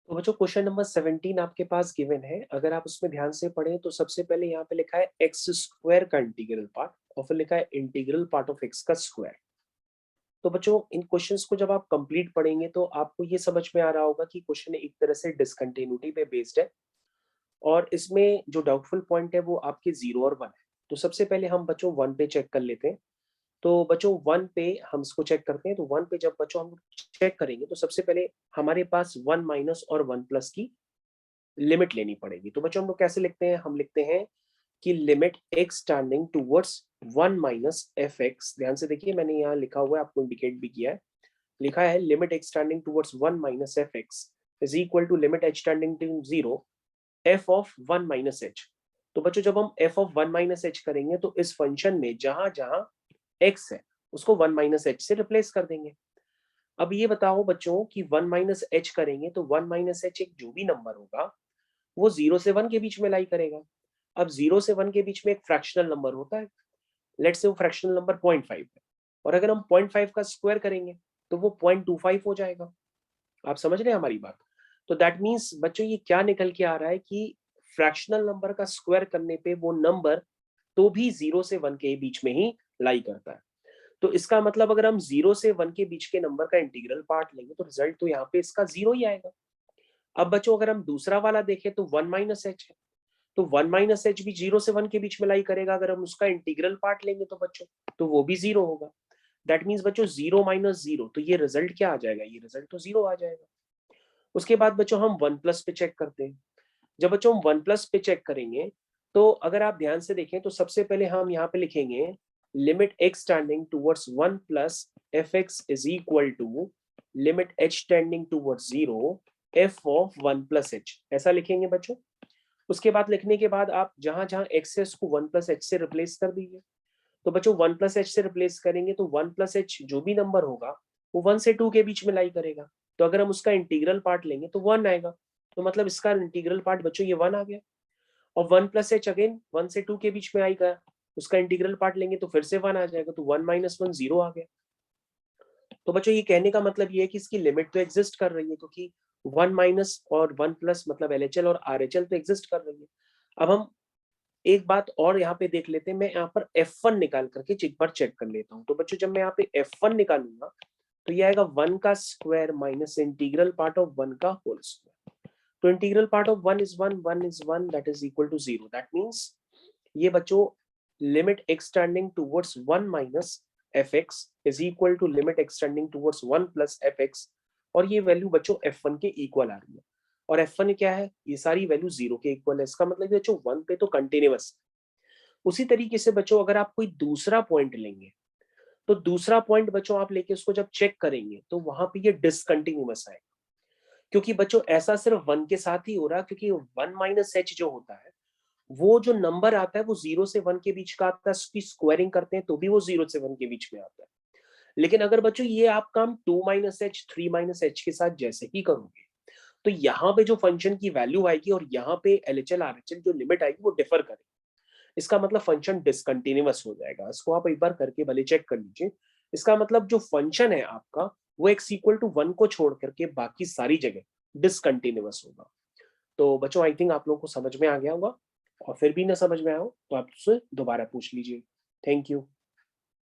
तो बच्चों question number 17 आपके पास गिवन है। अगर आप उसमें ध्यान से पढ़ें तो सबसे पहले यहाँ पे लिखा है एक्स स्क्वायर का इंटीग्रल पार्ट और फिर लिखा है इंटीग्रल पार्ट ऑफ एक्स का स्क्वायर। तो बच्चों इन क्वेश्चंस को जब आप कंप्लीट पढ़ेंगे तो आपको ये समझ में आ रहा होगा कि क्वेश्चन एक तरह से डिसकंटिन्यूटी पे बेस्ड है और इसमें जो डाउटफुल पॉइंट है वो आपके 0 और 1 है। तो सबसे पहले हम बच्चों 1 पे चेक कर लेते हैं। तो बच्चों 1 पे हम इसको चेक करते हैं। तो 1 पे जब बच्चों हम चेक करेंगे तो सबसे पहले हमारे पास 1 माइनस और 1 प्लस की लिमिट लेनी पड़ेगी। तो बच्चों हम लोग कैसे लिखते हैं, हम लिखते हैं कि limit x tending towards 1 minus f x. ध्यान से देखिए, मैंने यहाँ लिखा हुआ है, आपको इंडिकेट भी किया है। लिखा है limit x tending towards 1 minus f x is equal to limit h tending to 0 f of 1 minus h. तो बच्चों जब हम एफ ऑफ 1 माइनस एच करेंगे तो इस फंक्शन में जहां जहां एक्स है उसको 1 माइनस एच से रिप्लेस कर देंगे। अब ये बताओ बच्चों कि 1 माइनस एच करेंगे तो 1 माइनस एच एक जो भी नंबर होगा वो 0 से 1 के बीच में लाई करेगा। अब 0 से 1 के बीच में एक फ्रैक्शनल नंबर होता है। लेट्स से वो फ्रैक्शनल नंबर 0.5 है और अगर हम 0.5 का स्क्वायर करेंगे तो वो 0.25 हो जाएगा। आप समझ रहे हैं हमारी बात? तो दैट मीन्स बच्चों ये क्या निकल के आ रहा है कि फ्रैक्शनल नंबर का स्क्वायर करने पे वो नंबर तो भी 0 से 1 के बीच में ही लाई करता है। तो इसका मतलब अगर हम 0 से 1 के बीच के नंबर का इंटीग्रल पार्ट लेंगे तो रिजल्ट तो यहाँ पे इसका 0 ही आएगा। अब बच्चों अगर हम दूसरा वाला देखें तो 1 माइनस एच है। तो 1 माइनस एच भी 0 से 1 के बीच में लाई करेगा। अगर हम उसका इंटीग्रल पार्ट लेंगे तो बच्चों तो वो भी 0 होगा। दैट मीन्स बच्चों 0 माइनस 0, तो ये रिजल्ट क्या आ जाएगा, ये रिजल्ट तो 0 आ जाएगा। उसके बाद बच्चों हम 1 प्लस पे चेक करते हैं। जब बच्चों हम 1 प्लस पे चेक करेंगे तो अगर आप ध्यान से देखें तो सबसे पहले हम यहाँ पे लिखेंगे limit x tending towards 1 plus f x is equal to limit h tending towards 0 f of 1 plus h, ऐसा लिखेंगे बच्चों। उसके बाद लिखने के बाद आप जहां जहां एक्स है उसको 1 प्लस एच से रिप्लेस कर दीजिए। तो बच्चों 1 प्लस एच से रिप्लेस करेंगे तो 1 प्लस एच जो भी नंबर होगा वो 1 से 2 के बीच में लाई करेगा। तो अगर हम उसका इंटीग्रल पार्ट लेंगे तो 1 आएगा। तो मतलब इसका इंटीग्रल पार्ट बच्चों ये 1 आ गया। और 1 प्लस एच अगेन 1 से 2 के बीच में आएगा, उसका इंटीग्रल पार्ट लेंगे तो फिर से 1 आ जाएगा। तो 1 माइनस 1 0 आ गया। तो बच्चों ये कहने का मतलब ये है कि इसकी लिमिट तो एग्जिस्ट कर रही है क्योंकि 1 माइनस और 1 प्लस मतलब एलएचएल और आरएचएल तो एग्जिस्ट कर रही है। अब हम एक बात और यहाँ पे देख लेते हैं। मैं यहाँ पर F1 निकाल करके एक बार चेक कर लेता हूँ। तो बच्चों जब मैं यहाँ पे F1 निकालूंगा तो ये आएगा 1 का square minus integral part of 1 का होल स्क्वायर। तो integral part of 1 is 1, 1 is 1, that is equal to 0। That means ये बच्चों limit x tending towards 1 minus f x is equal to limit x tending towards 1 plus f x. और ये value बच्चों F1 के equal आ रही है। और F1 क्या है, ये सारी वैल्यू 0 के इक्वल है। इसका मतलब बच्चों 1 पे तो कंटिन्यूअस। उसी तरीके से बच्चों अगर आप कोई दूसरा पॉइंट लेंगे तो दूसरा पॉइंट बच्चों आप लेके उसको जब चेक करेंगे तो वहां पे ये डिसकंटिन्यूअस आएगा। क्योंकि बच्चों ऐसा सिर्फ 1 के साथ ही हो रहा है क्योंकि 1 माइनस एच जो होता है वो जो नंबर आता है वो 0 से 1 के बीच का आता है। उसकी स्क्वायरिंग करते हैं तो भी वो 0 से 1 के बीच में आता है। लेकिन अगर बच्चों ये आप काम 2 माइनस एच 3 माइनस एच के साथ जैसे ही करोगे तो यहाँ पे जो फंक्शन की वैल्यू आएगी और यहाँ पे एलएचएल आरएचएल जो लिमिट आएगी वो डिफर करेगी। इसका मतलब फंक्शन डिसकंटिन्यूअस हो जाएगा। इसको आप एक बार करके भले चेक कर लीजिए। इसका मतलब जो फंक्शन है आपका वो एक्स इक्वल टू 1 को छोड़ करके बाकी सारी जगह डिसकंटिन्यूअस होगा। तो बच्चों आई थिंक आप लोगों को समझ में आ गया होगा और फिर भी ना समझ में आया हो तो आप उससे दोबारा पूछ लीजिए। Thank you.